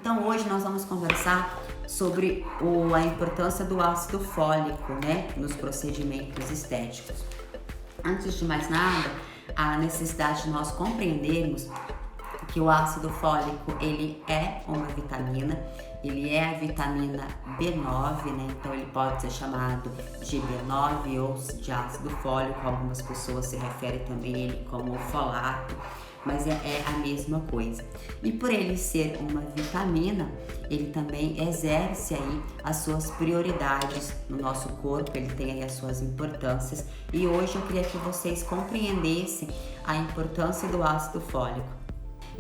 Então hoje nós vamos conversar sobre a importância do ácido fólico, né, nos procedimentos estéticos. Antes de mais nada, a necessidade de nós compreendermos que o ácido fólico ele é uma vitamina, ele é a vitamina B9, né? Então ele pode ser chamado de B9 ou de ácido fólico. Algumas pessoas se referem também a ele como folato, mas é a mesma coisa. E por ele ser uma vitamina, ele também exerce aí as suas prioridades no nosso corpo, ele tem aí as suas importâncias. E hoje eu queria que vocês compreendessem a importância do ácido fólico.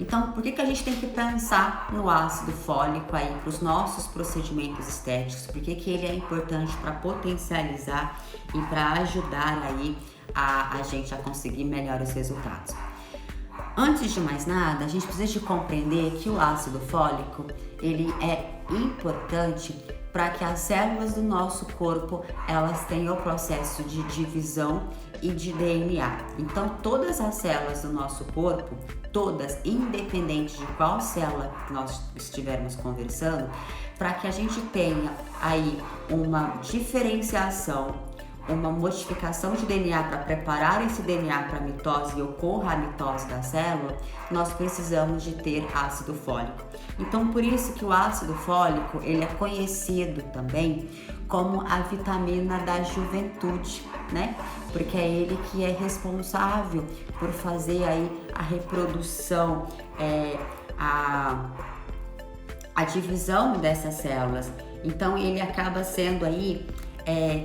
Então, por que a gente tem que pensar no ácido fólico aí para os nossos procedimentos estéticos? Por que ele é importante para potencializar e para ajudar aí a gente a conseguir melhores resultados? Antes de mais nada, a gente precisa de compreender que o ácido fólico, ele é importante para que as células do nosso corpo, elas tenham o processo de divisão e de DNA. Então, todas as células do nosso corpo, todas, independente de qual célula nós estivermos conversando, para que a gente tenha aí uma diferenciação, uma modificação de DNA para preparar esse DNA para a mitose e ocorra a mitose da célula, nós precisamos de ter ácido fólico. Então, por isso que o ácido fólico, ele é conhecido também como a vitamina da juventude, né? Porque é ele que é responsável por fazer aí a reprodução, a divisão dessas células. Então, ele acaba sendo aí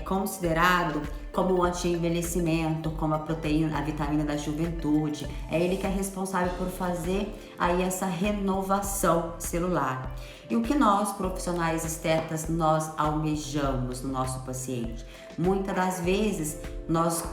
considerado como o anti-envelhecimento, como a proteína, a vitamina da juventude. É ele que é responsável por fazer aí essa renovação celular. E o que nós, profissionais estetas, nós almejamos no nosso paciente? Muitas das vezes nós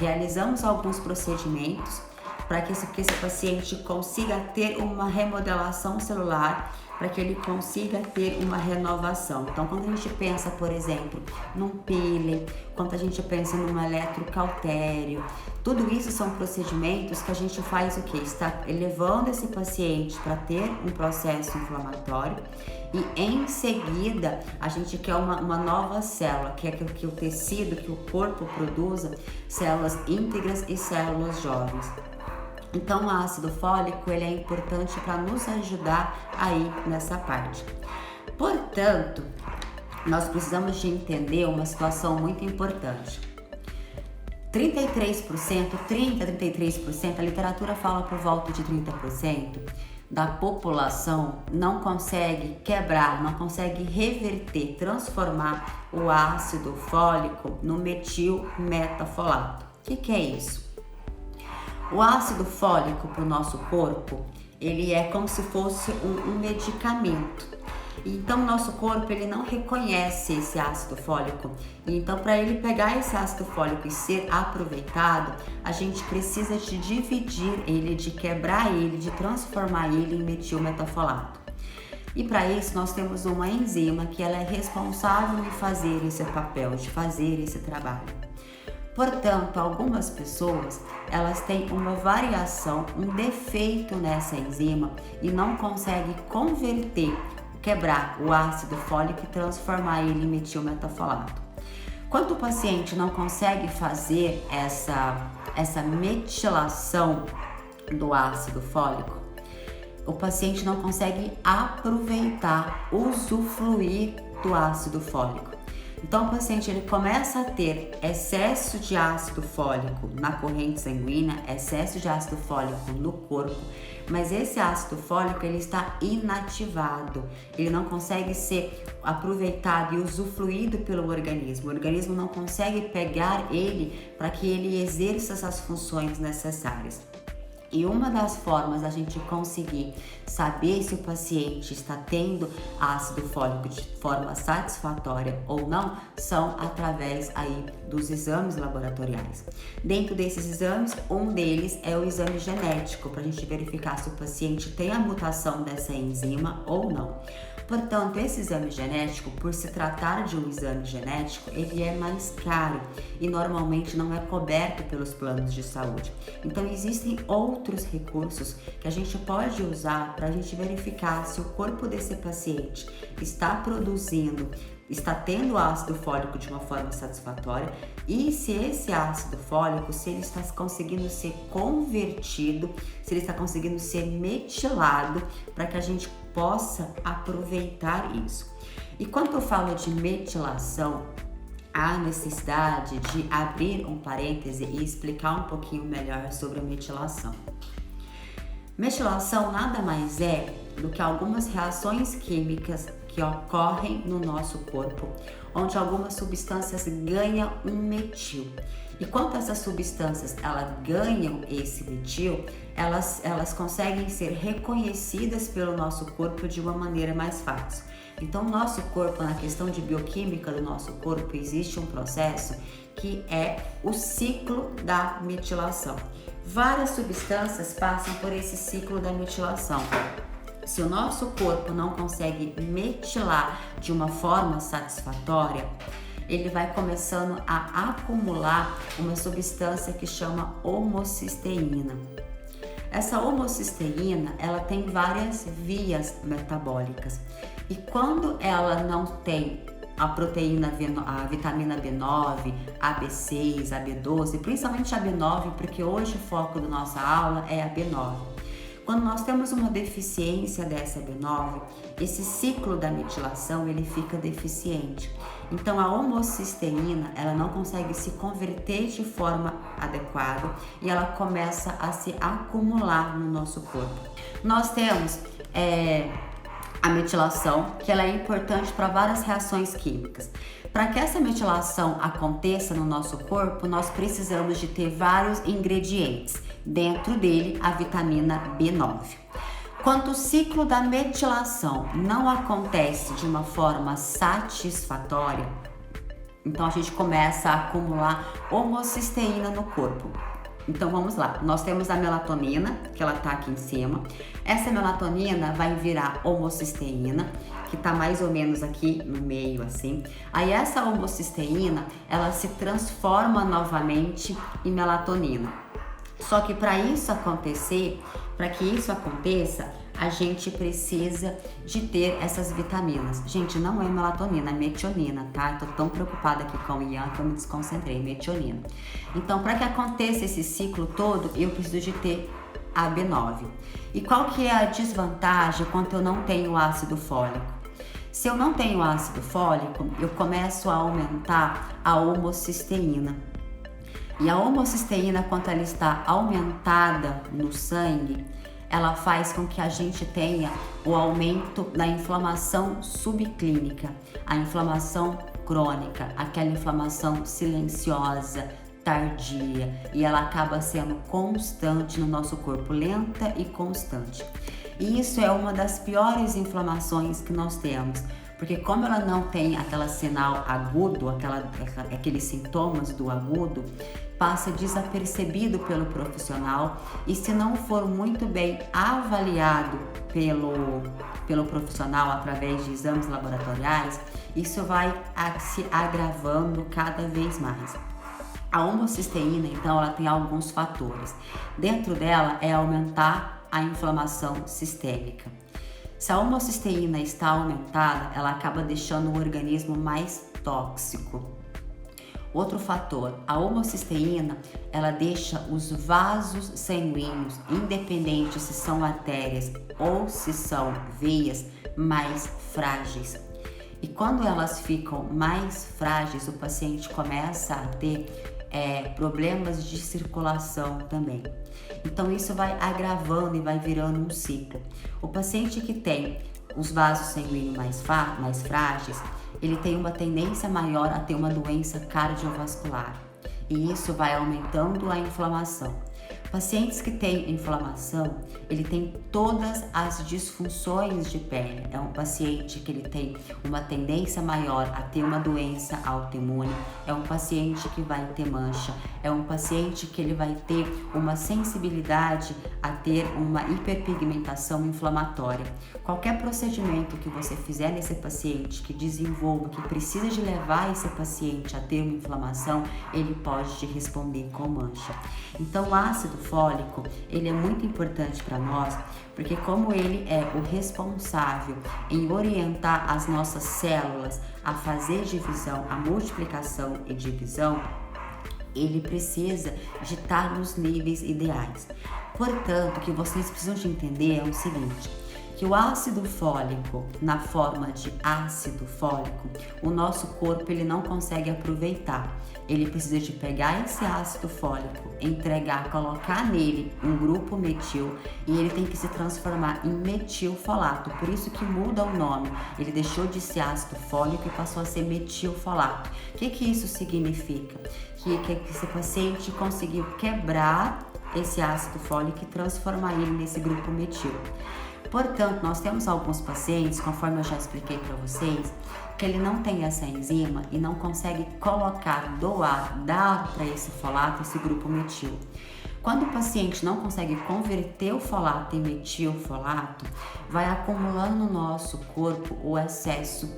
realizamos alguns procedimentos para que esse paciente consiga ter uma remodelação celular, para que ele consiga ter uma renovação. Então, quando a gente pensa, por exemplo, num peeling, quando a gente pensa num eletrocautério, tudo isso são procedimentos que a gente faz o quê? Está elevando esse paciente para ter um processo inflamatório e em seguida a gente quer uma nova célula, que é que o tecido, que o corpo produza células íntegras e células jovens. Então, o ácido fólico ele é importante para nos ajudar aí nessa parte. Portanto, nós precisamos de entender uma situação muito importante. 33%, a literatura fala por volta de 30% da população não consegue quebrar, não consegue reverter, transformar o ácido fólico no metilmetafolato. O que é isso? O ácido fólico para o nosso corpo, ele é como se fosse um medicamento. Então, nosso corpo, ele não reconhece esse ácido fólico. Então, para ele pegar esse ácido fólico e ser aproveitado, a gente precisa de dividir ele, de quebrar ele, de transformar ele em metilmetafolato. E para isso, nós temos uma enzima que ela é responsável de fazer esse papel, de fazer esse trabalho. Portanto, algumas pessoas, elas têm uma variação, um defeito nessa enzima e não conseguem converter, quebrar o ácido fólico e transformar ele em metilmetafolato. Quando o paciente não consegue fazer essa metilação do ácido fólico, o paciente não consegue aproveitar, usufruir do ácido fólico. Então, o paciente ele começa a ter excesso de ácido fólico na corrente sanguínea, excesso de ácido fólico no corpo, mas esse ácido fólico ele está inativado, ele não consegue ser aproveitado e usufruído pelo organismo. O organismo não consegue pegar ele para que ele exerça essas funções necessárias. E uma das formas da gente conseguir saber se o paciente está tendo ácido fólico de forma satisfatória ou não são através aí dos exames laboratoriais. Dentro desses exames, um deles é o exame genético, para a gente verificar se o paciente tem a mutação dessa enzima ou não. Portanto, esse exame genético, por se tratar de um exame genético, ele é mais caro e normalmente não é coberto pelos planos de saúde. Então, existem outros recursos que a gente pode usar para a gente verificar se o corpo desse paciente está produzindo, está tendo ácido fólico de uma forma satisfatória e se esse ácido fólico, se ele está conseguindo ser convertido, se ele está conseguindo ser metilado para que a gente possa aproveitar isso. E quando eu falo de metilação, há necessidade de abrir um parêntese e explicar um pouquinho melhor sobre a metilação. Metilação nada mais é do que algumas reações químicas que ocorrem no nosso corpo, onde algumas substâncias ganham um metil. E quando essas substâncias elas ganham esse metil, elas conseguem ser reconhecidas pelo nosso corpo de uma maneira mais fácil. Então, o nosso corpo, na questão de bioquímica do nosso corpo, existe um processo que é o ciclo da metilação. Várias substâncias passam por esse ciclo da metilação. Se o nosso corpo não consegue metilar de uma forma satisfatória, ele vai começando a acumular uma substância que chama homocisteína. Essa homocisteína, ela tem várias vias metabólicas. E quando ela não tem a proteína, a vitamina B9, a B6, a B12, principalmente a B9, porque hoje o foco da nossa aula é a B9. Quando nós temos uma deficiência dessa B9, esse ciclo da metilação ele fica deficiente. Então a homocisteína ela não consegue se converter de forma adequada e ela começa a se acumular no nosso corpo. Nós temos a metilação, que ela é importante para várias reações químicas. Para que essa metilação aconteça no nosso corpo, nós precisamos de ter vários ingredientes. Dentro dele, a vitamina B9. Quando o ciclo da metilação não acontece de uma forma satisfatória, então a gente começa a acumular homocisteína no corpo. Então vamos lá, nós temos a melatonina, que ela tá aqui em cima. Essa melatonina vai virar homocisteína, que tá mais ou menos aqui no meio assim. Aí essa homocisteína, ela se transforma novamente em melatonina. Só que para que isso aconteça, a gente precisa de ter essas vitaminas. Gente, não é melatonina, é metionina, tá? Eu tô tão preocupada aqui com o Ian que eu me desconcentrei, metionina. Então, para que aconteça esse ciclo todo, eu preciso de ter a B9. E qual que é a desvantagem quando eu não tenho ácido fólico? Se eu não tenho ácido fólico, eu começo a aumentar a homocisteína. E a homocisteína, quando ela está aumentada no sangue, ela faz com que a gente tenha o aumento da inflamação subclínica, a inflamação crônica, aquela inflamação silenciosa, tardia, e ela acaba sendo constante no nosso corpo, lenta e constante. E isso é uma das piores inflamações que nós temos, porque como ela não tem aquele sinal agudo, aqueles sintomas do agudo, passa desapercebido pelo profissional e se não for muito bem avaliado pelo profissional através de exames laboratoriais, isso vai se agravando cada vez mais. A homocisteína, então, ela tem alguns fatores. Dentro dela é aumentar a inflamação sistêmica. Se a homocisteína está aumentada, ela acaba deixando o organismo mais tóxico. Outro fator, a homocisteína, ela deixa os vasos sanguíneos, independente se são artérias ou se são veias, mais frágeis. E quando elas ficam mais frágeis, o paciente começa a ter problemas de circulação também. Então isso vai agravando e vai virando um ciclo. O paciente que tem os vasos sanguíneos mais frágeis, ele tem uma tendência maior a ter uma doença cardiovascular. E isso vai aumentando a inflamação. Pacientes que têm inflamação, ele tem todas as disfunções de pele. É um paciente que ele tem uma tendência maior a ter uma doença autoimune, é um paciente que vai ter mancha, é um paciente que ele vai ter uma sensibilidade a ter uma hiperpigmentação inflamatória. Qualquer procedimento que você fizer nesse paciente que desenvolva, que precisa de levar esse paciente a ter uma inflamação, ele pode te responder com mancha. Então o ácido fólico, ele é muito importante para nós, porque como ele é o responsável em orientar as nossas células a fazer divisão, a multiplicação e divisão, ele precisa de estar nos níveis ideais. Portanto, o que vocês precisam de entender é o seguinte, que o ácido fólico, na forma de ácido fólico, o nosso corpo ele não consegue aproveitar. Ele precisa de pegar esse ácido fólico, entregar, colocar nele um grupo metil e ele tem que se transformar em metilfolato. Por isso que muda o nome. Ele deixou de ser ácido fólico e passou a ser metilfolato. O que isso significa? Que esse paciente conseguiu quebrar esse ácido fólico e transformar ele nesse grupo metil. Portanto, nós temos alguns pacientes, conforme eu já expliquei para vocês, que ele não tem essa enzima e não consegue colocar, dar para esse folato, esse grupo metil. Quando o paciente não consegue converter o folato em metilfolato, vai acumulando no nosso corpo o excesso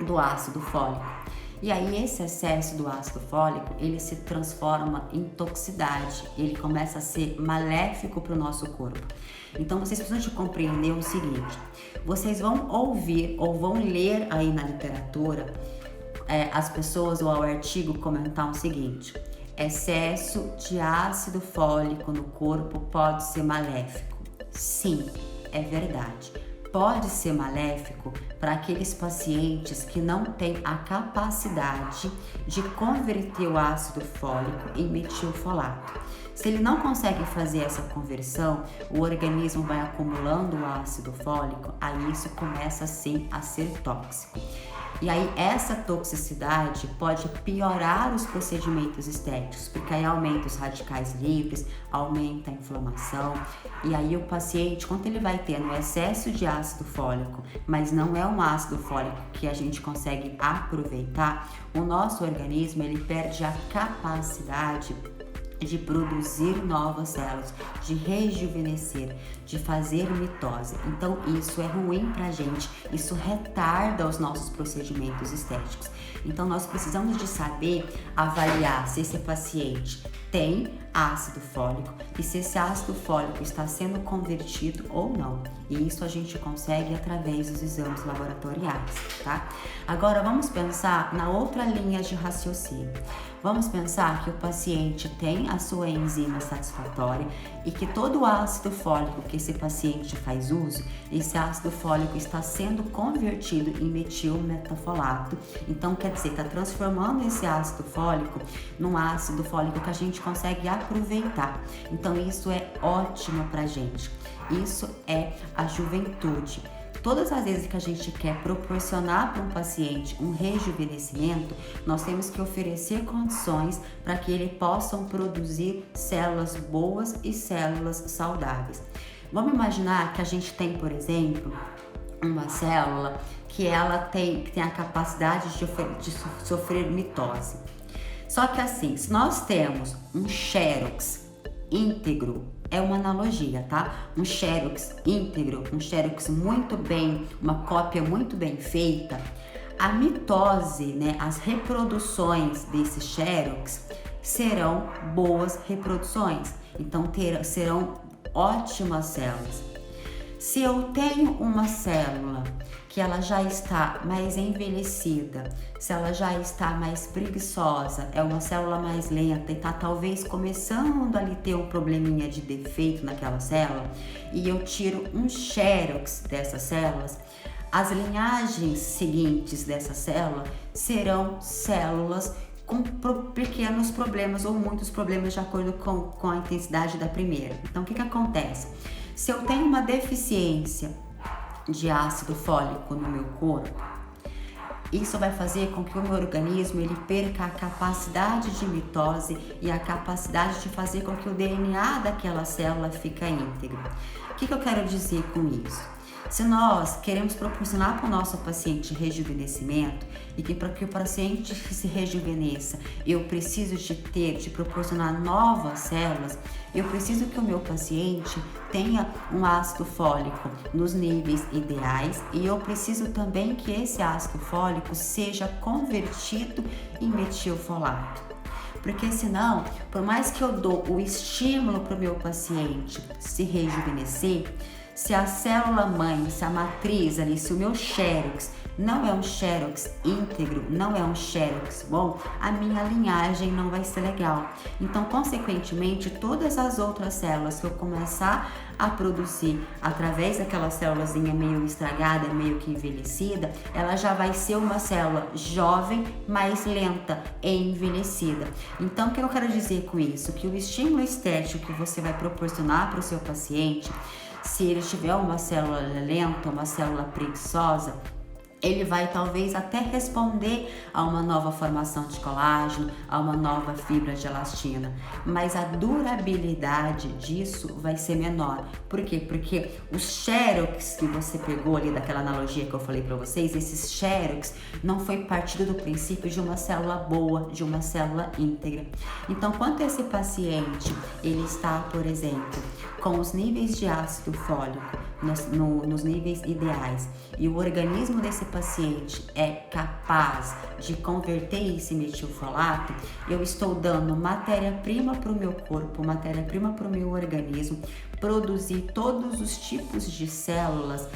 do ácido fólico. E aí esse excesso do ácido fólico, ele se transforma em toxicidade, ele começa a ser maléfico para o nosso corpo. Então vocês precisam de compreender o seguinte, vocês vão ouvir ou vão ler aí na literatura as pessoas ou ao artigo comentar o seguinte, excesso de ácido fólico no corpo pode ser maléfico. Sim, é verdade. Pode ser maléfico para aqueles pacientes que não têm a capacidade de converter o ácido fólico em metilfolato. Se ele não consegue fazer essa conversão, o organismo vai acumulando o ácido fólico, aí isso começa sim a ser tóxico. E aí essa toxicidade pode piorar os procedimentos estéticos, porque aí aumenta os radicais livres, aumenta a inflamação, e aí o paciente, quando ele vai tendo excesso de ácido fólico, mas não é um ácido fólico que a gente consegue aproveitar, o nosso organismo ele perde a capacidade de produzir novas células, de rejuvenescer, de fazer mitose. Então isso é ruim pra gente, isso retarda os nossos procedimentos estéticos. Então nós precisamos de saber avaliar se esse paciente tem ácido fólico e se esse ácido fólico está sendo convertido ou não. E isso a gente consegue através dos exames laboratoriais, tá? Agora vamos pensar na outra linha de raciocínio. Vamos pensar que o paciente tem a sua enzima satisfatória e que todo o ácido fólico que esse paciente faz uso, esse ácido fólico está sendo convertido em metilmetafolato. Então, quer dizer, está transformando esse ácido fólico num ácido fólico que a gente consegue aproveitar. Então, isso é ótimo pra gente. Isso é a juventude. Todas as vezes que a gente quer proporcionar para um paciente um rejuvenescimento, nós temos que oferecer condições para que ele possam produzir células boas e células saudáveis. Vamos imaginar que a gente tem, por exemplo, uma célula que ela tem a capacidade de sofrer mitose. Só que assim, se nós temos um xerox íntegro, é uma analogia, tá? Um xerox íntegro, um xerox muito bem, uma cópia muito bem feita, a mitose, né, as reproduções desse xerox serão boas reproduções, então serão ótimas células. Se eu tenho uma célula que ela já está mais envelhecida, se ela já está mais preguiçosa, é uma célula mais lenta e está talvez começando ali ter um probleminha de defeito naquela célula, e eu tiro um xerox dessas células, as linhagens seguintes dessa célula serão células com pequenos problemas ou muitos problemas de acordo com a intensidade da primeira. Então, o que acontece? Se eu tenho uma deficiência de ácido fólico no meu corpo, isso vai fazer com que o meu organismo ele perca a capacidade de mitose e a capacidade de fazer com que o DNA daquela célula fique íntegro. O que eu quero dizer com isso? Se nós queremos proporcionar para o nosso paciente rejuvenescimento e que para que o paciente se rejuvenesça, eu preciso de proporcionar novas células, eu preciso que o meu paciente tenha um ácido fólico nos níveis ideais e eu preciso também que esse ácido fólico seja convertido em metilfolato. Porque senão, por mais que eu dou o estímulo para o meu paciente se rejuvenescer, se a célula mãe, se a matriz ali, se o meu xerox não é um xerox íntegro, não é um xerox bom, a minha linhagem não vai ser legal. Então, consequentemente, todas as outras células que eu começar a produzir através daquela célulazinha meio estragada, meio que envelhecida, ela já vai ser uma célula jovem, mais lenta e envelhecida. Então, o que eu quero dizer com isso? Que o estímulo estético que você vai proporcionar para o seu paciente, se ele tiver uma célula lenta, uma célula preguiçosa, ele vai talvez até responder a uma nova formação de colágeno, a uma nova fibra de elastina, mas a durabilidade disso vai ser menor. Por quê? Porque os xerox que você pegou ali daquela analogia que eu falei para vocês, esses xerox não foi partido do princípio de uma célula boa, de uma célula íntegra. Então, quando esse paciente ele está, por exemplo, com os níveis de ácido fólico nos níveis ideais e o organismo desse paciente é capaz de converter esse metilfolato, eu estou dando matéria-prima para o meu corpo, matéria-prima para o meu organismo produzir todos os tipos de células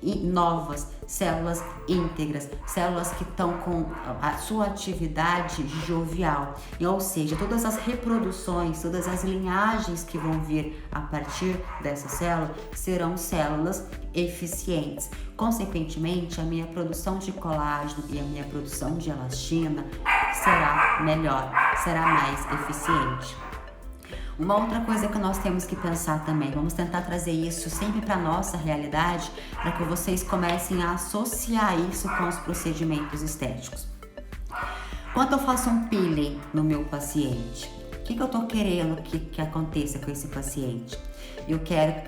novas, células íntegras, células que estão com a sua atividade jovial, ou seja, todas as reproduções, todas as linhagens que vão vir a partir dessa célula serão células eficientes. Consequentemente, a minha produção de colágeno e a minha produção de elastina será melhor, será mais eficiente. Uma outra coisa que nós temos que pensar também, vamos tentar trazer isso sempre para a nossa realidade, para que vocês comecem a associar isso com os procedimentos estéticos. Quando eu faço um peeling no meu paciente, o que eu estou querendo que aconteça com esse paciente? Eu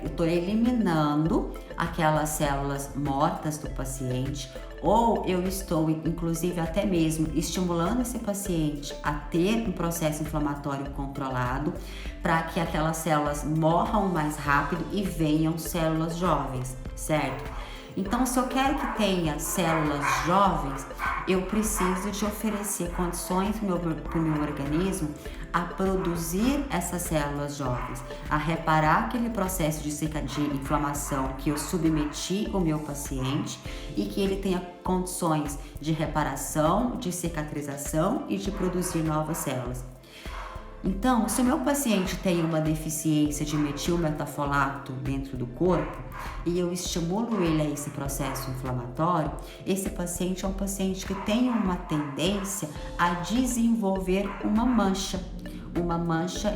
estou eliminando aquelas células mortas do paciente, ou eu estou, inclusive, até mesmo estimulando esse paciente a ter um processo inflamatório controlado para que aquelas células morram mais rápido e venham células jovens, certo? Então, se eu quero que tenha células jovens, eu preciso de oferecer condições para o meu organismo a produzir essas células jovens, a reparar aquele processo de inflamação que eu submeti o meu paciente e que ele tenha condições de reparação, de cicatrização e de produzir novas células. Então, se o meu paciente tem uma deficiência de metilmetafolato dentro do corpo e eu estimulo ele a esse processo inflamatório, esse paciente é um paciente que tem uma tendência a desenvolver uma mancha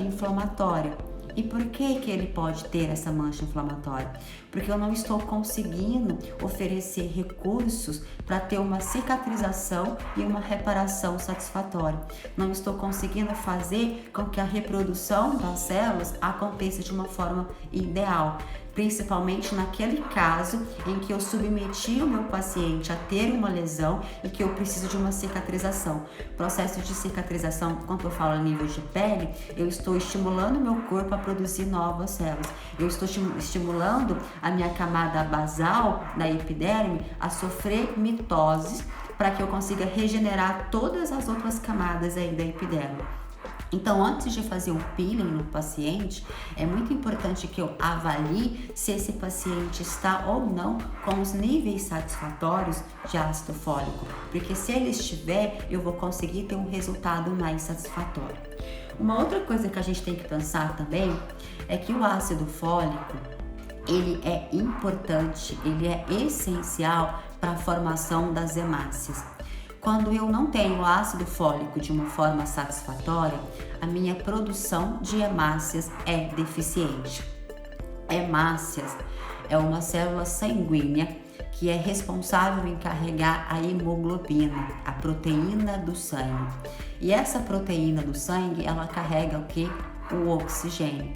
inflamatória. E por que ele pode ter essa mancha inflamatória? Porque eu não estou conseguindo oferecer recursos para ter uma cicatrização e uma reparação satisfatória. Não estou conseguindo fazer com que a reprodução das células aconteça de uma forma ideal, principalmente naquele caso em que eu submeti o meu paciente a ter uma lesão e que eu preciso de uma cicatrização. Processo de cicatrização, quando eu falo a nível de pele, eu estou estimulando o meu corpo a produzir novas células. Eu estou estimulando a minha camada basal da epiderme a sofrer mitose para que eu consiga regenerar todas as outras camadas aí da epiderme. Então, antes de fazer um peeling no paciente, é muito importante que eu avalie se esse paciente está ou não com os níveis satisfatórios de ácido fólico, porque se ele estiver, eu vou conseguir ter um resultado mais satisfatório. Uma outra coisa que a gente tem que pensar também é que o ácido fólico, ele é importante, ele é essencial para a formação das hemácias. Quando eu não tenho ácido fólico de uma forma satisfatória, a minha produção de hemácias é deficiente. Hemácias é uma célula sanguínea que é responsável em carregar a hemoglobina, a proteína do sangue. E essa proteína do sangue, ela carrega o quê? O oxigênio.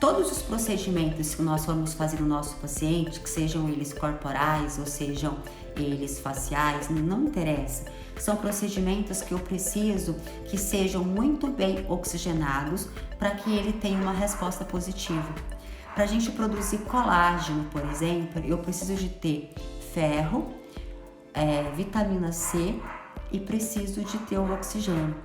todos os procedimentos que nós vamos fazer no nosso paciente, que sejam eles corporais ou sejam eles faciais, não interessa. São procedimentos que eu preciso que sejam muito bem oxigenados para que ele tenha uma resposta positiva. Para a gente produzir colágeno, por exemplo, eu preciso de ter ferro, vitamina C e preciso de ter o oxigênio.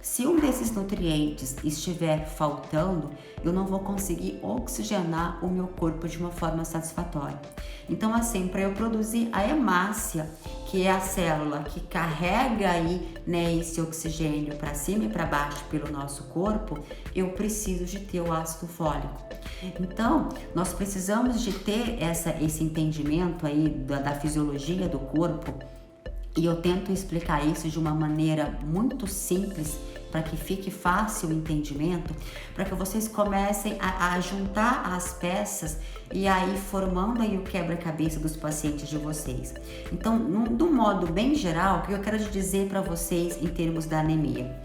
Se um desses nutrientes estiver faltando, eu não vou conseguir oxigenar o meu corpo de uma forma satisfatória. Então, assim, para eu produzir a hemácia, que é a célula que carrega aí, né, esse oxigênio para cima e para baixo pelo nosso corpo, eu preciso de ter o ácido fólico. Então, nós precisamos de ter esse entendimento aí da fisiologia do corpo, e eu tento explicar isso de uma maneira muito simples para que fique fácil o entendimento, para que vocês comecem a juntar as peças e aí formando aí o quebra-cabeça dos pacientes de vocês. Então, do modo bem geral, o que eu quero dizer para vocês em termos da anemia?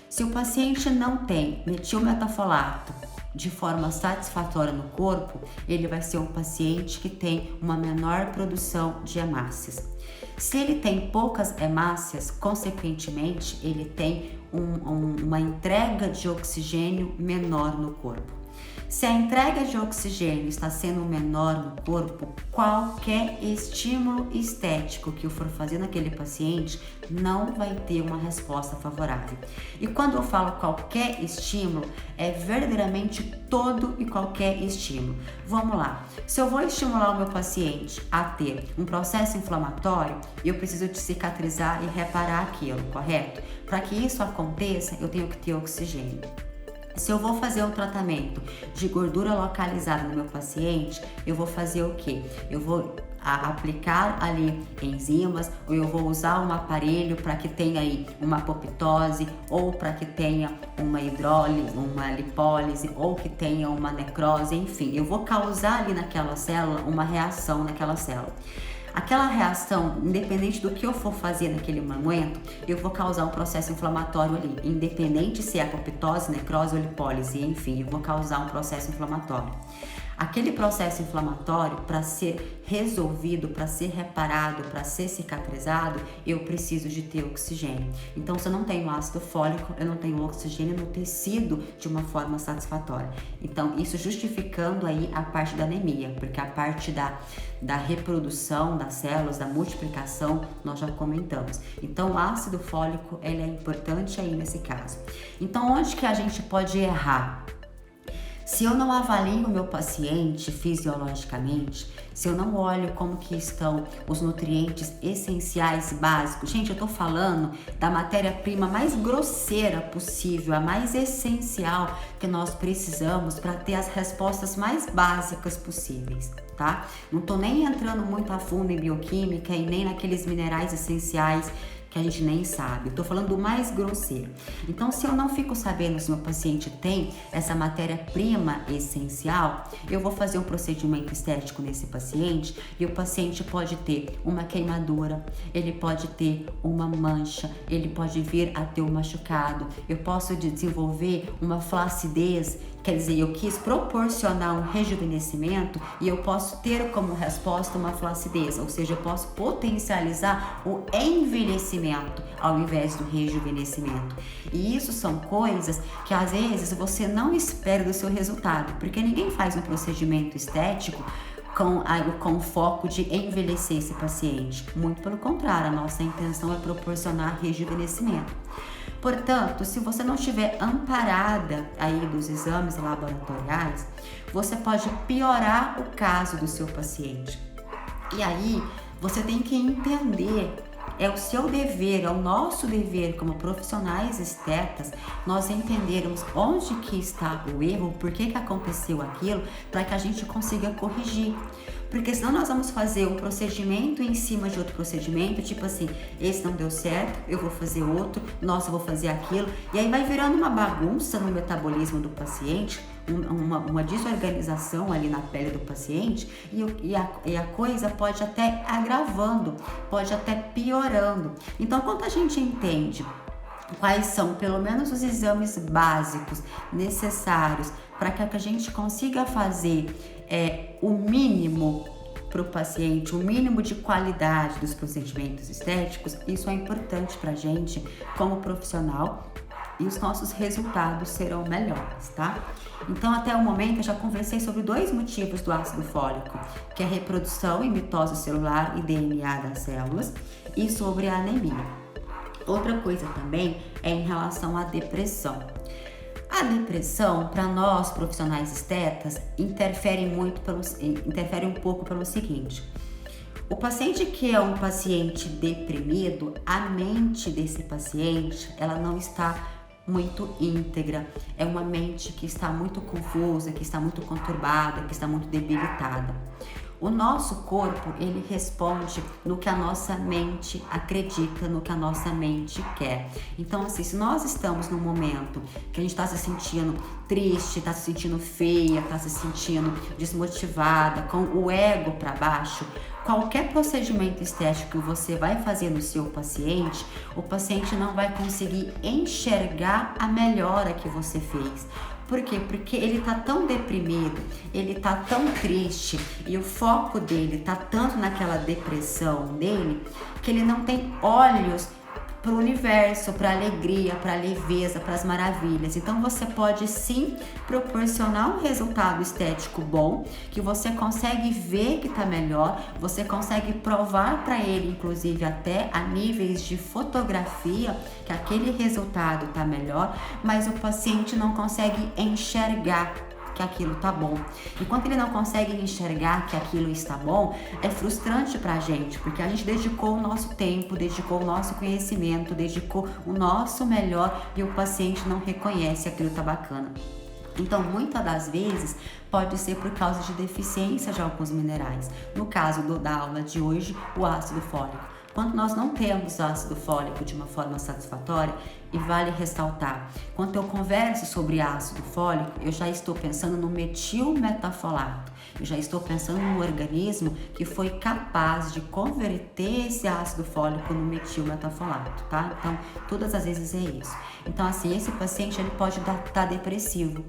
Se o paciente não tem metilmetafolato de forma satisfatória no corpo, ele vai ser um paciente que tem uma menor produção de hemácias. Se ele tem poucas hemácias, consequentemente, ele tem uma entrega de oxigênio menor no corpo. Se a entrega de oxigênio está sendo menor no corpo, qualquer estímulo estético que eu for fazer naquele paciente não vai ter uma resposta favorável. E quando eu falo qualquer estímulo, é verdadeiramente todo e qualquer estímulo. Vamos lá. Se eu vou estimular o meu paciente a ter um processo inflamatório, eu preciso de cicatrizar e reparar aquilo, correto? Para que isso aconteça, eu tenho que ter oxigênio. Se eu vou fazer um tratamento de gordura localizada no meu paciente, eu vou fazer o quê? Eu vou aplicar ali enzimas, ou eu vou usar um aparelho para que tenha aí uma apoptose, ou para que tenha uma hidrólise, uma lipólise, ou que tenha uma necrose, enfim, eu vou causar ali naquela célula uma reação naquela célula. Aquela reação, independente do que eu for fazer naquele momento, eu vou causar um processo inflamatório ali, independente se é apoptose, necrose ou lipólise, enfim, eu vou causar um processo inflamatório. Aquele processo inflamatório, para ser resolvido, para ser reparado, para ser cicatrizado, eu preciso de ter oxigênio. Então, se eu não tenho ácido fólico, eu não tenho oxigênio no tecido de uma forma satisfatória. Então, isso justificando aí a parte da anemia, porque a parte da reprodução das células, da multiplicação, nós já comentamos. Então, o ácido fólico, ele é importante aí nesse caso. Então, onde que a gente pode errar? Se eu não avalio o meu paciente fisiologicamente, se eu não olho como que estão os nutrientes essenciais básicos, gente, eu tô falando da matéria-prima mais grosseira possível, a mais essencial que nós precisamos para ter as respostas mais básicas possíveis, tá? Não tô nem entrando muito a fundo em bioquímica e nem naqueles minerais essenciais que a gente nem sabe. Eu tô falando do mais grosseiro. Então, se eu não fico sabendo se meu paciente tem essa matéria-prima essencial, eu vou fazer um procedimento estético nesse paciente e o paciente pode ter uma queimadura, ele pode ter uma mancha, ele pode vir a ter um machucado, eu posso desenvolver uma flacidez. Quer dizer, eu quis proporcionar um rejuvenescimento e eu posso ter como resposta uma flacidez, ou seja, eu posso potencializar o envelhecimento ao invés do rejuvenescimento. E isso são coisas que às vezes você não espera do seu resultado, porque ninguém faz um procedimento estético com foco de envelhecer esse paciente. Muito pelo contrário, a nossa intenção é proporcionar rejuvenescimento. Portanto, se você não estiver amparada aí dos exames laboratoriais, você pode piorar o caso do seu paciente. E aí, você tem que entender, é o seu dever, é o nosso dever como profissionais estetas, nós entendermos onde que está o erro, por que que aconteceu aquilo, para que a gente consiga corrigir. Porque senão nós vamos fazer um procedimento em cima de outro procedimento, tipo assim, esse não deu certo, eu vou fazer outro, nossa, eu vou fazer aquilo, e aí vai virando uma bagunça no metabolismo do paciente, uma desorganização ali na pele do paciente, e a coisa pode até agravando, pode até piorando. Então, quando a gente entende quais são pelo menos os exames básicos necessários para que a gente consiga fazer o mínimo para o paciente, o mínimo de qualidade dos procedimentos estéticos. Isso é importante para a gente como profissional e os nossos resultados serão melhores, tá? Então, até o momento, eu já conversei sobre 2 motivos do ácido fólico, que é a reprodução e mitose celular e DNA das células, e sobre a anemia. Outra coisa também é em relação à depressão. A depressão, para nós profissionais estetas, interfere um pouco pelo seguinte: o paciente que é um paciente deprimido, a mente desse paciente, ela não está muito íntegra, é uma mente que está muito confusa, que está muito conturbada, que está muito debilitada. O nosso corpo, ele responde no que a nossa mente acredita, no que a nossa mente quer. Então, assim, se nós estamos num momento que a gente está se sentindo triste, está se sentindo feia, está se sentindo desmotivada, com o ego para baixo, qualquer procedimento estético que você vai fazer no seu paciente, o paciente não vai conseguir enxergar a melhora que você fez. Por quê? Porque ele tá tão deprimido, ele tá tão triste e o foco dele tá tanto naquela depressão dele que ele não tem olhos para o universo, para a alegria, para a leveza, para as maravilhas. Então você pode sim proporcionar um resultado estético bom, que você consegue ver que está melhor, você consegue provar para ele, inclusive até a níveis de fotografia, que aquele resultado está melhor, mas o paciente não consegue enxergar que aquilo tá bom. Enquanto ele não consegue enxergar que aquilo está bom, é frustrante pra gente, porque a gente dedicou o nosso tempo, dedicou o nosso conhecimento, dedicou o nosso melhor e o paciente não reconhece que aquilo tá bacana. Então, muitas das vezes, pode ser por causa de deficiência de alguns minerais. No caso da aula de hoje, o ácido fólico. Quando nós não temos ácido fólico de uma forma satisfatória, e vale ressaltar, quando eu converso sobre ácido fólico, eu já estou pensando no metilmetafolato. Eu já estou pensando no organismo que foi capaz de converter esse ácido fólico no metilmetafolato, tá? Então, todas as vezes é isso. Então, assim, esse paciente, ele pode estar depressivo.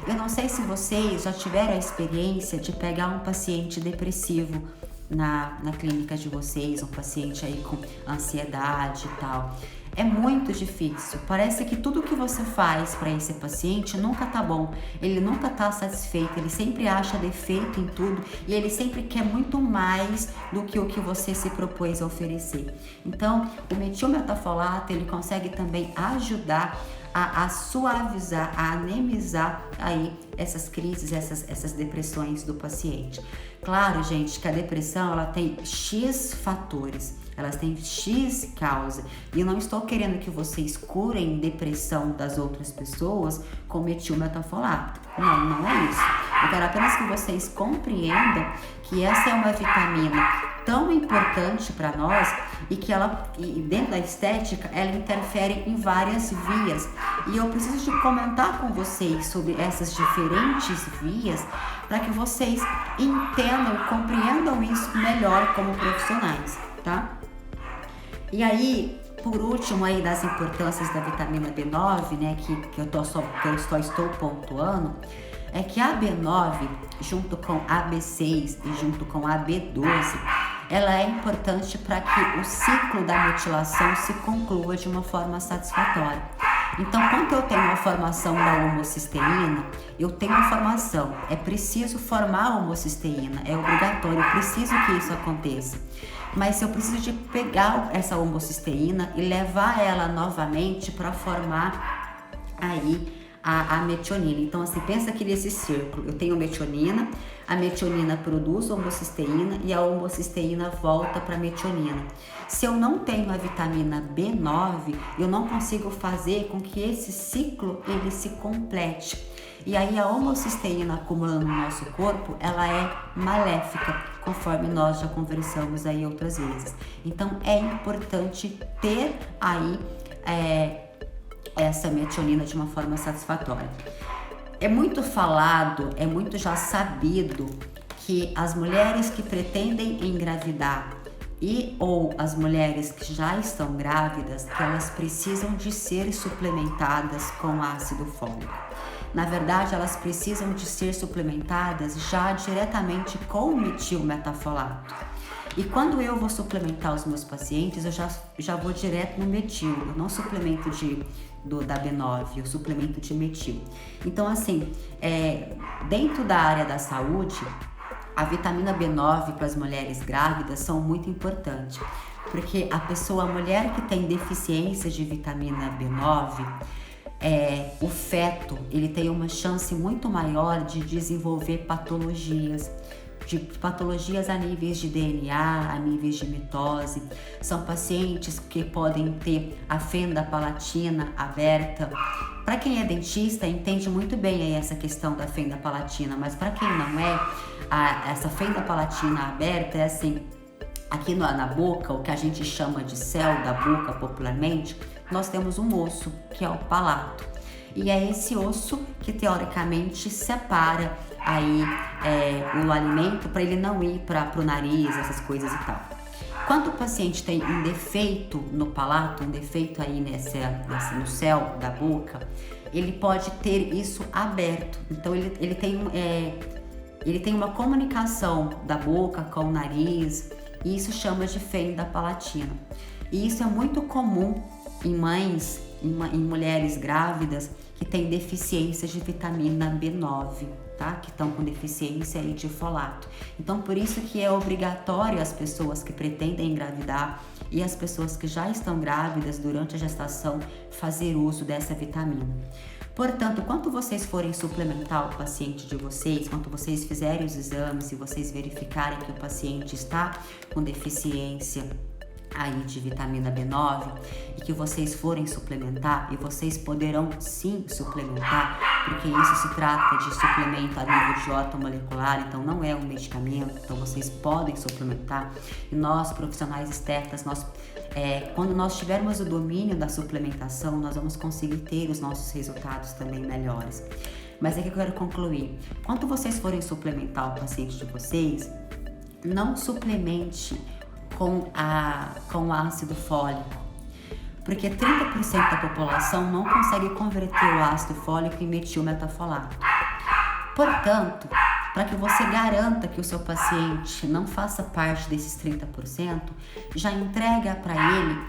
Eu não sei se vocês já tiveram a experiência de pegar um paciente depressivo na clínica de vocês, um paciente aí com ansiedade e tal. É muito difícil, parece que tudo que você faz para esse paciente nunca tá bom, ele nunca tá satisfeito, ele sempre acha defeito em tudo e ele sempre quer muito mais do que o que você se propôs a oferecer. Então, o metilmetafolato, ele consegue também ajudar a suavizar, a amenizar aí essas crises, essas depressões do paciente. Claro, gente, que a depressão, ela tem X fatores, elas têm X causa, e eu não estou querendo que vocês curem depressão das outras pessoas com metilmetafolato. Não é isso. Eu quero apenas que vocês compreendam que essa é uma vitamina tão importante para nós e que ela, dentro da estética, ela interfere em várias vias. E eu preciso de comentar com vocês sobre essas diferentes vias para que vocês entendam e compreendam isso melhor como profissionais, tá? E aí, por último, aí das importâncias da vitamina B9, né, que eu só estou pontuando, é que a B9, junto com a B6 e junto com a B12, ela é importante para que o ciclo da metilação se conclua de uma forma satisfatória. Então, quando eu tenho a formação da homocisteína, eu tenho a formação, é preciso formar a homocisteína, é obrigatório, eu preciso que isso aconteça. Mas eu preciso de pegar essa homocisteína e levar ela novamente para formar aí a metionina. Então, assim, pensa que nesse círculo eu tenho metionina, a metionina produz homocisteína e a homocisteína volta para a metionina. Se eu não tenho a vitamina B9, eu não consigo fazer com que esse ciclo ele se complete. E aí a homocisteína acumulando no nosso corpo, ela é maléfica, conforme nós já conversamos aí outras vezes. Então é importante ter aí essa metionina de uma forma satisfatória. É muito falado, é muito já sabido que as mulheres que pretendem engravidar e ou as mulheres que já estão grávidas, que elas precisam de ser suplementadas com ácido fólico. Na verdade, elas precisam de ser suplementadas já diretamente com o metilmetafolato. E quando eu vou suplementar os meus pacientes, eu já vou direto no metil, eu não suplemento da B9, eu suplemento de metil. Então, assim, dentro da área da saúde, a vitamina B9 para as mulheres grávidas são muito importantes, porque a mulher que tem deficiência de vitamina B9, o feto, ele tem uma chance muito maior de desenvolver patologias a níveis de DNA, a níveis de mitose. São pacientes que podem ter a fenda palatina aberta. Para quem é dentista, entende muito bem aí essa questão da fenda palatina, mas para quem não essa fenda palatina aberta é assim, aqui na boca, o que a gente chama de céu da boca popularmente, nós temos um osso, que é o palato. E é esse osso que teoricamente separa aí o alimento para ele não ir para o nariz, essas coisas e tal. Quando o paciente tem um defeito no palato, um defeito aí no céu da boca, ele pode ter isso aberto. Então ele tem uma comunicação da boca com o nariz, e isso chama de fenda palatina. E isso é muito comum em em mulheres grávidas que têm deficiência de vitamina B9, tá? Que estão com deficiência aí de folato. Então, por isso que é obrigatório as pessoas que pretendem engravidar e as pessoas que já estão grávidas durante a gestação fazer uso dessa vitamina. Portanto, quando vocês forem suplementar o paciente de vocês, quando vocês fizerem os exames e vocês verificarem que o paciente está com deficiência aí de vitamina B9 e que vocês forem suplementar, e vocês poderão sim suplementar, porque isso se trata de suplemento a nível de ortomolecular, então não é um medicamento, então vocês podem suplementar. E nós, profissionais estetas, quando nós tivermos o domínio da suplementação, nós vamos conseguir ter os nossos resultados também melhores. Mas aqui eu quero concluir. Quando vocês forem suplementar o paciente de vocês, não suplemente com ácido fólico, porque 30% da população não consegue converter o ácido fólico em metilmetafolato. Portanto, para que você garanta que o seu paciente não faça parte desses 30%, já entrega para ele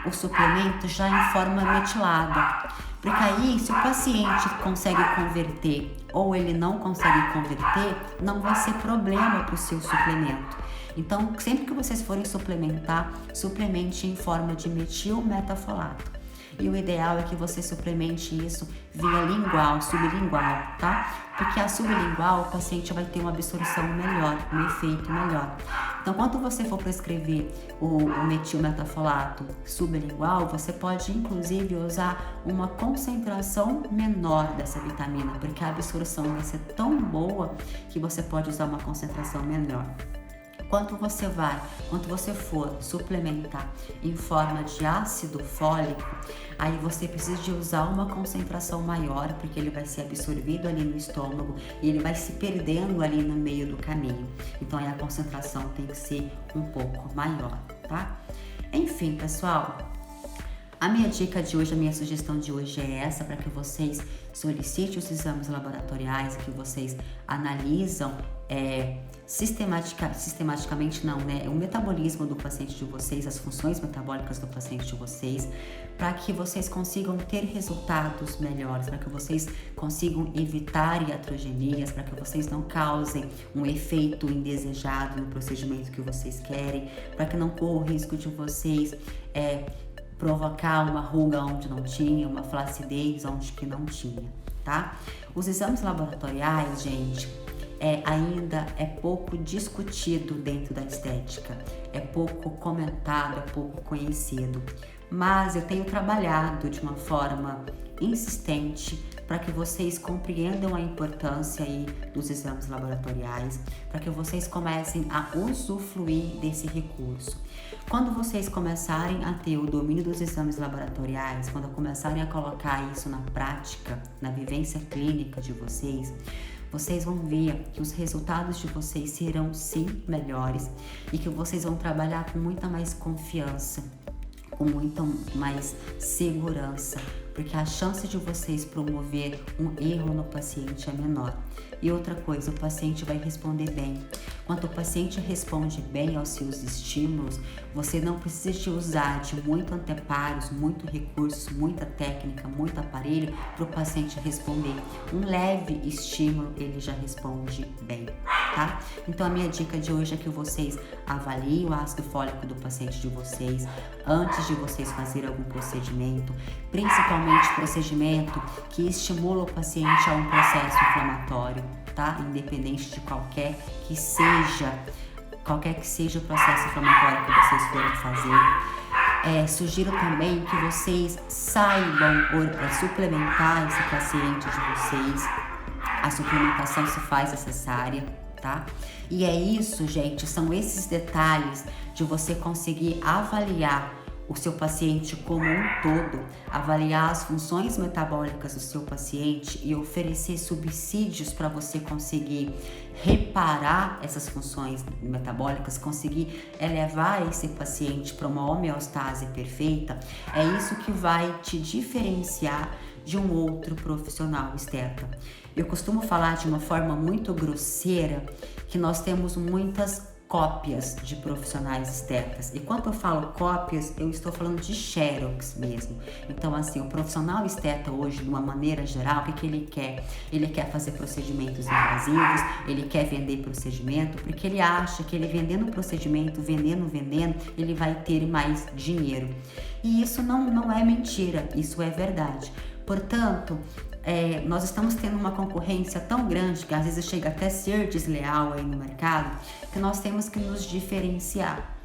o suplemento já em forma metilada. Porque aí, se o paciente consegue converter ou ele não consegue converter, não vai ser problema para o seu suplemento. Então, sempre que vocês forem suplementar, suplemente em forma de metilmetafolato. E o ideal é que você suplemente isso via lingual, sublingual, tá? Porque a sublingual, o paciente vai ter uma absorção melhor, um efeito melhor. Então, quando você for prescrever o metilmetafolato sublingual, você pode inclusive usar uma concentração menor dessa vitamina, porque a absorção vai ser tão boa que você pode usar uma concentração menor. Quando você for suplementar em forma de ácido fólico, aí você precisa de usar uma concentração maior, porque ele vai ser absorvido ali no estômago e ele vai se perdendo ali no meio do caminho. Então aí a concentração tem que ser um pouco maior, tá? Enfim, pessoal, a minha dica de hoje, a minha sugestão de hoje é essa, para que vocês solicitem os exames laboratoriais, que vocês analisam sistematicamente não, né? O metabolismo do paciente de vocês, as funções metabólicas do paciente de vocês, para que vocês consigam ter resultados melhores, para que vocês consigam evitar iatrogenias, para que vocês não causem um efeito indesejado no procedimento que vocês querem, para que não corra o risco de vocês provocar uma ruga onde não tinha, uma flacidez onde que não tinha, tá? Os exames laboratoriais, gente, ainda é pouco discutido dentro da estética, é pouco comentado, é pouco conhecido, mas eu tenho trabalhado de uma forma insistente para que vocês compreendam a importância aí dos exames laboratoriais, para que vocês comecem a usufruir desse recurso. Quando vocês começarem a ter o domínio dos exames laboratoriais, quando começarem a colocar isso na prática, na vivência clínica de vocês, vocês vão ver que os resultados de vocês serão sim melhores e que vocês vão trabalhar com muita mais confiança, com muita mais segurança, porque a chance de vocês promover um erro no paciente é menor. E outra coisa, o paciente vai responder bem. Quando o paciente responde bem aos seus estímulos, você não precisa de usar de muito anteparos, muito recursos, muita técnica, muito aparelho para o paciente responder. Um leve estímulo, ele já responde bem, tá? Então a minha dica de hoje é que vocês avaliem o ácido fólico do paciente de vocês antes de vocês fazerem algum procedimento, principalmente procedimento que estimula o paciente a um processo inflamatório, tá? Independente de qualquer que seja o processo inflamatório que vocês forem fazer. Sugiro também que vocês saibam para suplementar esse paciente de vocês. A suplementação se faz necessária, tá? E é isso, gente, são esses detalhes de você conseguir avaliar o seu paciente como um todo, avaliar as funções metabólicas do seu paciente e oferecer subsídios para você conseguir reparar essas funções metabólicas, conseguir elevar esse paciente para uma homeostase perfeita. É isso que vai te diferenciar de um outro profissional esteta. Eu costumo falar de uma forma muito grosseira que nós temos muitas cópias de profissionais estetas. E quando eu falo cópias, eu estou falando de xerox mesmo. Então, assim, o profissional esteta hoje, de uma maneira geral, o que ele quer? Ele quer fazer procedimentos invasivos, ele quer vender procedimento, porque ele acha que ele vendendo procedimento, vendendo, ele vai ter mais dinheiro. E isso não é mentira, isso é verdade. Portanto, nós estamos tendo uma concorrência tão grande que às vezes chega até a ser desleal aí no mercado, que nós temos que nos diferenciar.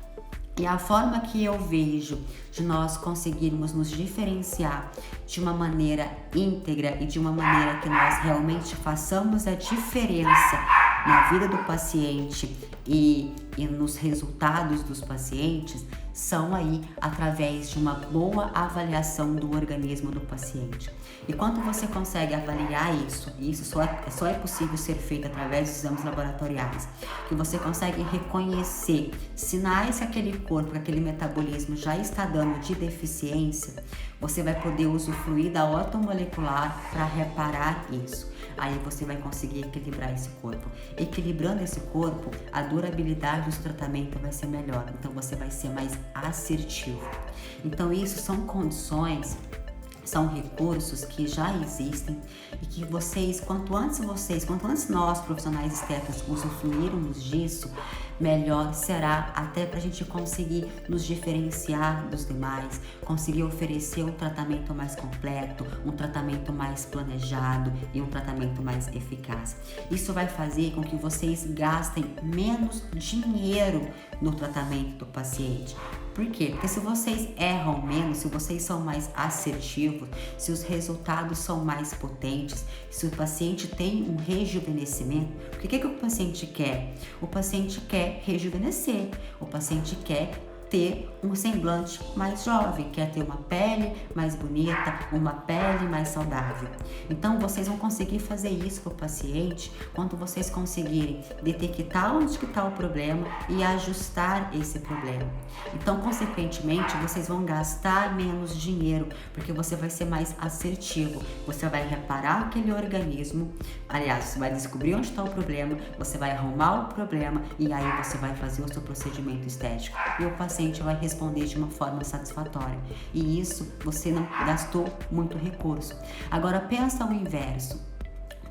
E a forma que eu vejo de nós conseguirmos nos diferenciar de uma maneira íntegra e de uma maneira que nós realmente façamos a diferença na vida do paciente e nos resultados dos pacientes são aí através de uma boa avaliação do organismo do paciente. E quando você consegue avaliar isso só é possível ser feito através dos exames laboratoriais, que você consegue reconhecer sinais que aquele corpo, que aquele metabolismo já está dando de deficiência, você vai poder usufruir da ortomolecular para reparar isso. Aí você vai conseguir equilibrar esse corpo. Equilibrando esse corpo, a durabilidade do tratamento vai ser melhor. Então você vai ser mais assertivo. Então isso são condições, são recursos que já existem e que quanto antes nós profissionais estetas usufruirmos disso, melhor será até para a gente conseguir nos diferenciar dos demais, conseguir oferecer um tratamento mais completo, um tratamento mais planejado e um tratamento mais eficaz. Isso vai fazer com que vocês gastem menos dinheiro no tratamento do paciente. Por quê? Porque se vocês erram menos, se vocês são mais assertivos, se os resultados são mais potentes, se o paciente tem um rejuvenescimento, porque o que o paciente quer? O paciente quer rejuvenescer, o paciente quer ter um semblante mais jovem, quer ter uma pele mais bonita, uma pele mais saudável. Então vocês vão conseguir fazer isso para o paciente quando vocês conseguirem detectar onde está o problema e ajustar esse problema. Então, consequentemente, vocês vão gastar menos dinheiro, porque você vai ser mais assertivo, você vai reparar aquele organismo, aliás, você vai descobrir onde está o problema, você vai arrumar o problema e aí você vai fazer o seu procedimento estético e o paciente vai responder de uma forma satisfatória. E isso você não gastou muito recurso. Agora pensa o inverso.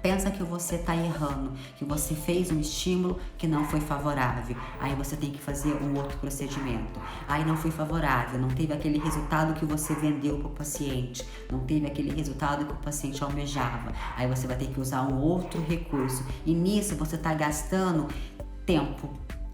Pensa que você está errando, que você fez um estímulo que não foi favorável. Aí você tem que fazer um outro procedimento. Aí não foi favorável, não teve aquele resultado que você vendeu para o paciente, não teve aquele resultado que o paciente almejava. Aí você vai ter que usar um outro recurso. E nisso você está gastando tempo.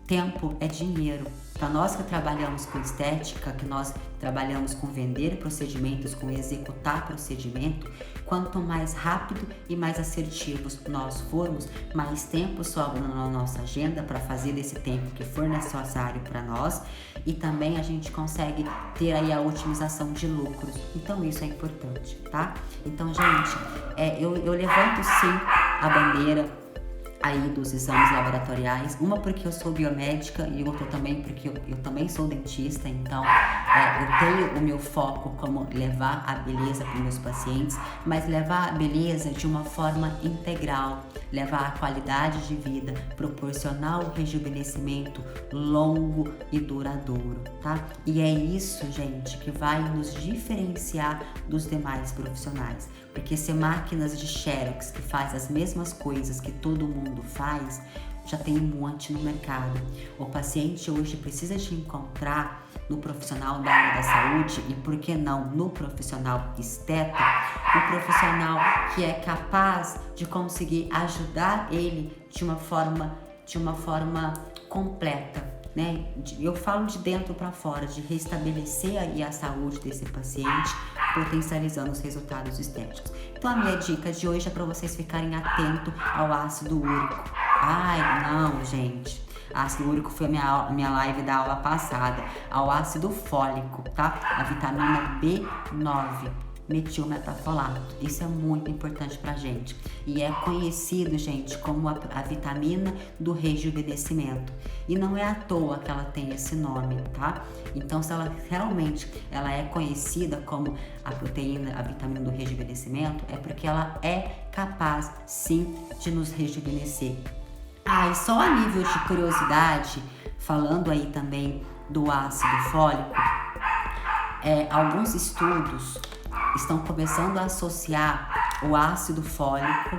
Tempo é dinheiro. Para nós que trabalhamos com estética, que nós trabalhamos com vender procedimentos, com executar procedimento, quanto mais rápido e mais assertivos nós formos, mais tempo sobra na nossa agenda para fazer desse tempo que for necessário para nós e também a gente consegue ter aí a otimização de lucros. Então isso é importante, tá? Então, gente, eu levanto sim a bandeira aí dos exames laboratoriais, uma porque eu sou biomédica e outra também porque eu também sou dentista, então eu tenho o meu foco como levar a beleza para os meus pacientes, mas levar a beleza de uma forma integral, levar a qualidade de vida, proporcionar o rejuvenescimento longo e duradouro, tá? E é isso, gente, que vai nos diferenciar dos demais profissionais, porque se máquinas de Xerox que faz as mesmas coisas que todo mundo faz, já tem um monte no mercado. O paciente hoje precisa de encontrar no profissional da área da saúde e, por que não, no profissional esteta, um profissional que é capaz de conseguir ajudar ele de uma forma completa, né? Eu falo de dentro para fora, de restabelecer aí a saúde desse paciente, potencializando os resultados estéticos. Então a minha dica de hoje é para vocês ficarem atentos ao ácido úrico. Ai, não, gente. Ácido úrico foi a minha live da aula passada. Ao ácido fólico, tá? A vitamina B9. Metilmetafolato. Isso é muito importante pra gente. E é conhecido, gente, como a vitamina do rejuvenescimento. E não é à toa que ela tem esse nome, tá? Então, se ela realmente é conhecida como a proteína, a vitamina do rejuvenescimento, é porque ela é capaz, sim, de nos rejuvenescer. E só a nível de curiosidade, falando aí também do ácido fólico, alguns estudos estão começando a associar o ácido fólico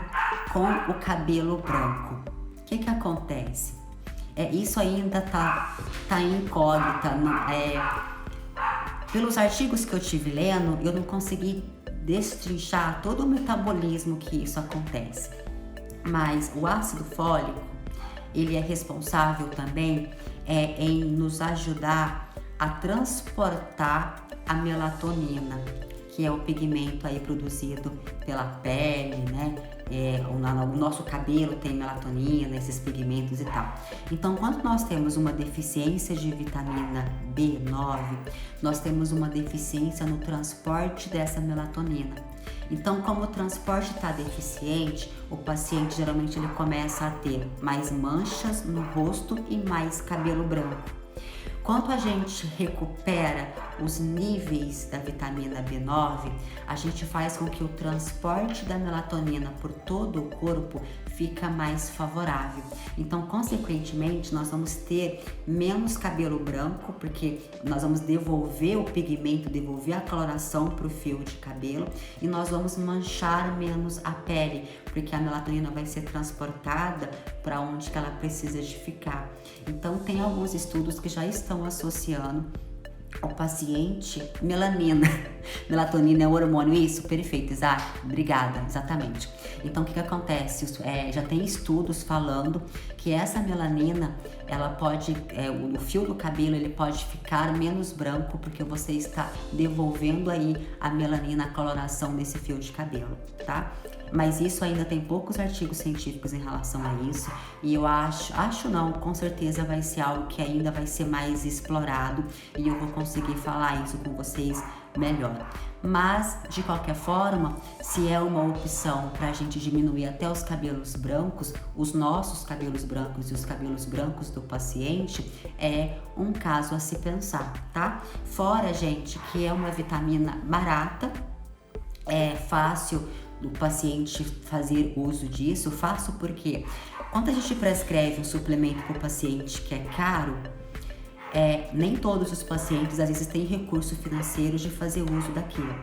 com o cabelo branco. O que acontece? Isso ainda tá incógnita. Pelos artigos que eu tive lendo, eu não consegui destrinchar todo o metabolismo que isso acontece. Mas o ácido fólico, ele é responsável também em nos ajudar a transportar a melatonina, que é o pigmento aí produzido pela pele, né? O nosso cabelo tem melatonina, esses pigmentos e tal. Então, quando nós temos uma deficiência de vitamina B9, nós temos uma deficiência no transporte dessa melatonina. Então, como o transporte está deficiente, o paciente geralmente ele começa a ter mais manchas no rosto e mais cabelo branco. Quando a gente recupera os níveis da vitamina B9, a gente faz com que o transporte da melatonina por todo o corpo fica mais favorável. Então, consequentemente, nós vamos ter menos cabelo branco, porque nós vamos devolver o pigmento, devolver a coloração para o fio de cabelo, e nós vamos manchar menos a pele, porque a melatonina vai ser transportada para onde que ela precisa de ficar. Então, tem alguns estudos que já estão associando ao paciente melanina. Melatonina é o hormônio, isso? Perfeito, Isaac. Obrigada, exatamente. Então, o que acontece? Já tem estudos falando que essa melanina, ela pode, o fio do cabelo, ele pode ficar menos branco, porque você está devolvendo aí a melanina, a coloração desse fio de cabelo, tá? Mas isso ainda tem poucos artigos científicos em relação a isso, e eu acho não, com certeza vai ser algo que ainda vai ser mais explorado e eu vou conseguir falar isso com vocês melhor. Mas, de qualquer forma, se é uma opção para a gente diminuir até os cabelos brancos, os nossos cabelos brancos e os cabelos brancos do paciente, é um caso a se pensar, tá? Fora, gente, que é uma vitamina barata, é fácil do paciente fazer uso disso. Faço porque quando a gente prescreve um suplemento para o paciente que é caro, nem todos os pacientes às vezes têm recurso financeiro de fazer uso daquilo.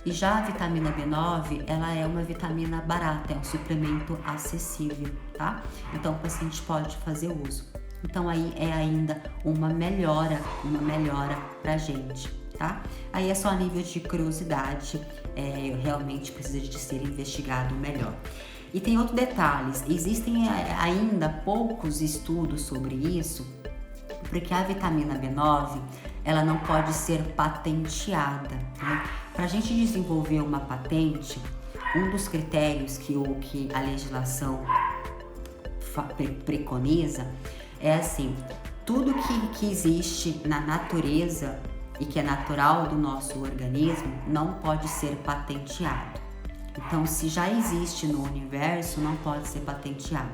E já a vitamina B9, ela é uma vitamina barata, é um suplemento acessível, tá? Então o paciente pode fazer uso. Então aí é ainda uma melhora pra gente, tá? Aí é só a nível de curiosidade, realmente precisa de ser investigado melhor. E tem outros detalhes, existem ainda poucos estudos sobre isso, porque a vitamina B9, ela não pode ser patenteada, né? Para a gente desenvolver uma patente, um dos critérios que a legislação preconiza é assim, tudo que existe na natureza e que é natural do nosso organismo não pode ser patenteado. Então, se já existe no universo, não pode ser patenteado.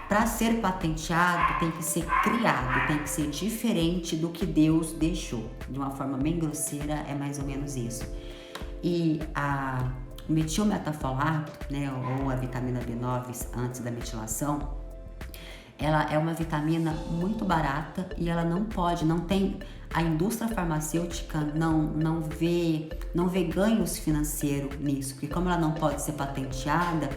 Para ser patenteado, tem que ser criado, tem que ser diferente do que Deus deixou. De uma forma bem grosseira, é mais ou menos isso. E o metilmetafolato, né, ou a vitamina B9 antes da metilação, ela é uma vitamina muito barata e ela não tem, a indústria farmacêutica não vê ganhos financeiros nisso, porque como ela não pode ser patenteada,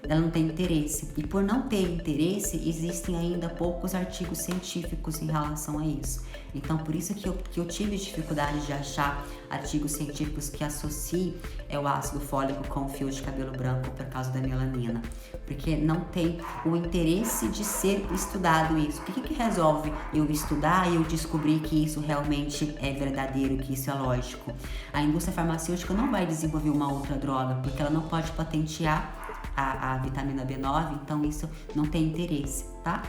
ela não tem interesse. E por não ter interesse, existem ainda poucos artigos científicos em relação a isso. Então, por isso que eu tive dificuldade de achar artigos científicos que associem o ácido fólico com o fio de cabelo branco por causa da melanina. Porque não tem o interesse de ser estudado isso. O que resolve eu estudar e eu descobrir que isso realmente é verdadeiro, que isso é lógico? A indústria farmacêutica não vai desenvolver uma outra droga, porque ela não pode patentear a vitamina B9, então isso não tem interesse, tá?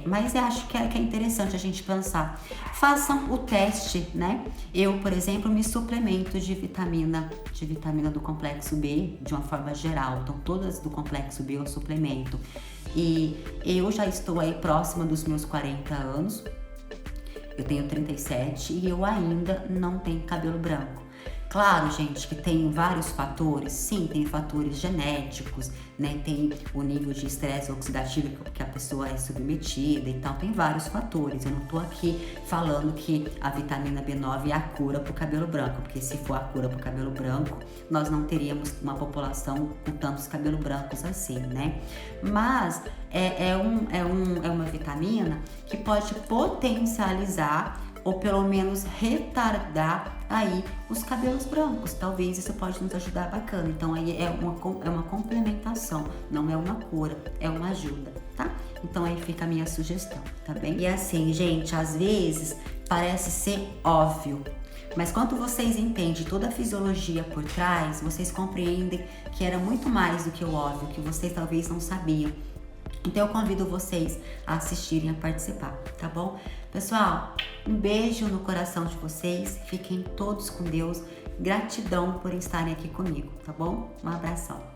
Mas eu acho que é interessante a gente pensar. Façam o teste, né? Eu, por exemplo, me suplemento de vitamina do complexo B de uma forma geral. Então, todas do complexo B eu suplemento. E eu já estou aí próxima dos meus 40 anos. Eu tenho 37 e eu ainda não tenho cabelo branco. Claro, gente, que tem vários fatores, sim, tem fatores genéticos, né? Tem o nível de estresse oxidativo que a pessoa é submetida e tal, tem vários fatores. Eu não tô aqui falando que a vitamina B9 é a cura pro cabelo branco, porque se for a cura pro cabelo branco, nós não teríamos uma população com tantos cabelos brancos assim, né? Mas é uma vitamina que pode potencializar ou pelo menos retardar aí os cabelos brancos. Talvez isso pode nos ajudar bacana. Então aí é uma complementação, não é uma cura, é uma ajuda, tá? Então aí fica a minha sugestão, tá bem? E assim, gente, às vezes parece ser óbvio, mas quando vocês entendem toda a fisiologia por trás, vocês compreendem que era muito mais do que o óbvio, que vocês talvez não sabiam. Então eu convido vocês a assistirem, a participar, tá bom? Pessoal, um beijo no coração de vocês, fiquem todos com Deus, gratidão por estarem aqui comigo, tá bom? Um abração.